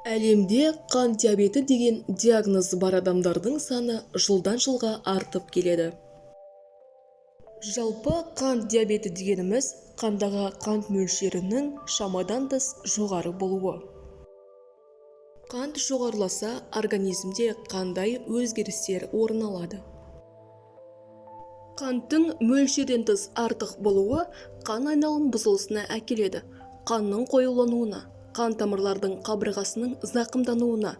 Әлемде қант диабеті деген диагнозы бар адамдардың саны жылдан жылға артып келеді. Жалпы қант диабеті дегеніміз қандағы қант мөлшерінің шамадан тыс жоғары болуы. Қант жоғарыласа, организмде қандай өзгерістер орын алады? Қанттың мөлшерден тыс артық болуы қан айналым бұзылысына әкеледі. Қанның қоюлануына, қан тамырлардың қабырғасының зақымдануына,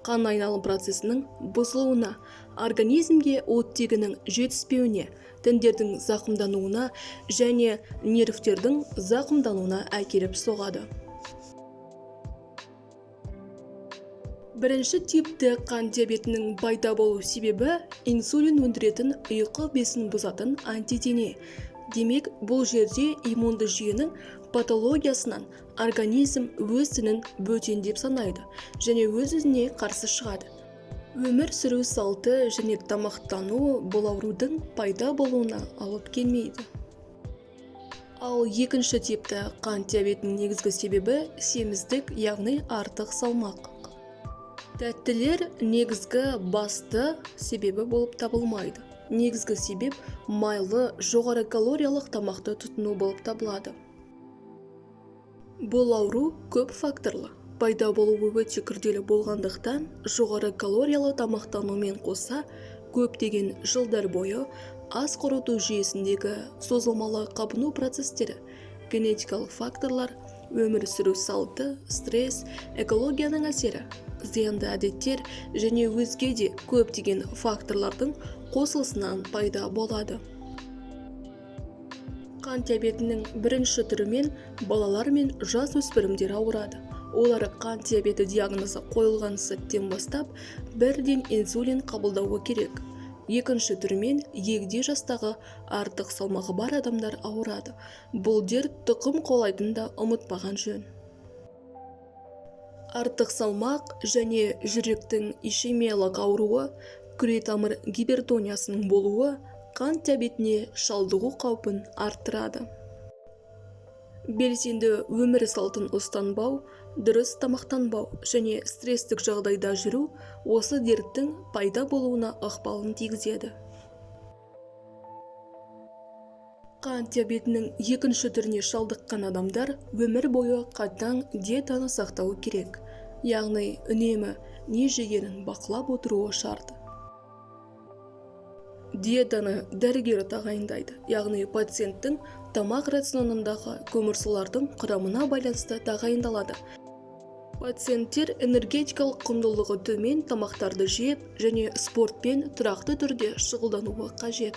қан айналым процесінің бұзылуына, организмге оттегінің жетіспеуіне, тіндердің зақымдануына және нервтердің зақымдануына әкеліп соғады. Бірінші типті қант диабетінің пайда болу себебі инсулин өндіретін ұйқы безін бұзатын антидене. Демек, бұл жерде иммунды жүйенің патологиясынан организм өз тінін бөтен деп санайды және өз-өзіне қарсы шығады. Өмір сүру салты және тамақтану бұл аурудың пайда болуына алып келмейді. Ал екінші типті қант диабетінің негізгі себебі семіздік, яғни артық салмақ. Тәттілер негізгі басты себебі болып табылмайды. Негізгі себеп майлы, жоғары калориялық тамақты тұтыну болып табылады. Бұл ауру көп факторлы. Пайда болуы өте күрделі болғандықтан, жоғары калориялы тамақтанумен қоса көптеген жылдар бойы ас қорыту жүйесіндегі созылмалы қабыну процестері, генетикалық факторлар, өмір сүру салты, стресс, экологияның әсері, зиянды әдеттер және өзге де көптеген факторлардың қосылысынан пайда болады. Қант диабетінің бірінші түрімен балалар мен жасөспірімдер ауырады. Олар қант диабеті диагнозы қойылған сәттен бастап бірден инсулин қабылдауы керек. Екінші түрімен егде жастағы артық салмағы бар адамдар ауырады. Бұл дерт тұқым қуалайтынын да ұмытпаған жөн. Артық салмақ және жүректің ишемиялық ауруы, күретамыр гипертониясының болуы қант диабетіне шалдығу қаупін арттырады. Белсенді өмір салтын ұстанбау, дұрыс тамақтанбау және стресстік жағдайда жүру осы дерттің пайда болуына ықпалын тигізеді. Қант диабетінің екінші түріне шалдыққан адамдар өмір бойы қатаң диетаны сақтауы керек, яғни үнемі не жегенін бақылап отыруы шарт. Диетаны дәрігер тағайындайды, яғни пациенттің тамақ рационындағы көмірсулардың құрамына байланысты тағайындалады. Пациенттер энергетикалық құндылығы төмен тамақтарды жеп және спортпен тұрақты түрде шұғылдануы қажет.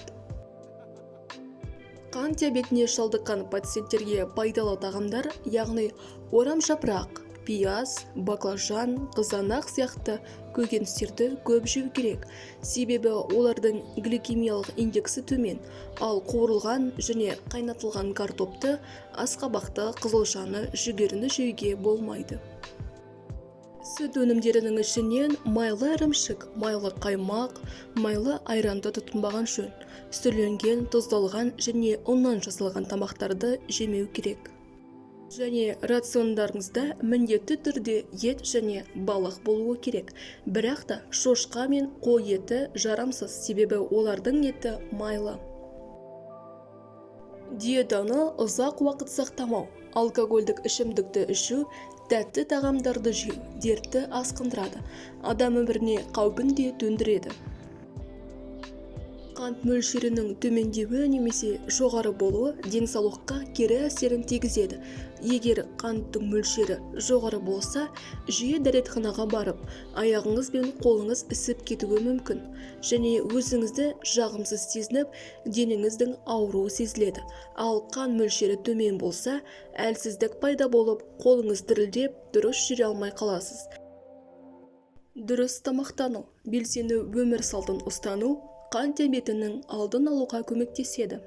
Қант диабетіне шалдыққан пациенттерге пайдалы тағамдар, яғни орамжапырақ, пияз, баклажан, қызанақ сияқты көкөністерді көп жеу керек, себебі олардың гликемиялық индексі төмен, ал қуырылған және қайнатылған картопты, асқабақты, қызылшаны, жүгеріні жеуге болмайды. Сүт өнімдерінің ішінен майлы ірімшік, майлы қаймақ, майлы айранды тұтынбаған жөн. Сүрленген, тұздалған және ұннан жасалған тамақтарды жемеу керек. Және рациондарыңызда міндетті түрде ет және балық болуы керек. Бірақ та шошқа мен қой еті жарамсыз, себебі олардың еті майлы. Диетаны ұзақ уақыт сақтамау, алкогольдік ішімдікті ішу, тәтті тағамдарды жеу дертті асқындырады, адам өміріне қаупін де төндіреді. Қант мөлшерінің төмендеуі немесе жоғары болуы денсаулыққа кері әсерін тигізеді. Егер қанттың мөлшері жоғары болса, жиі дәретханаға барып, аяғыңыз бен қолыңыз ісіп кетуі мүмкін және өзіңізді жағымсыз сезініп, денеңіздің ауруы сезіледі. Ал қан мөлшері төмен болса, әлсіздік пайда болып, қолыңыз дірілдеп, дұрыс жүре алмай қаласыз. Дұрыс тамақтану, белсенді өмір салтын ұстану қант диабетінің алдын алуға көмектеседі.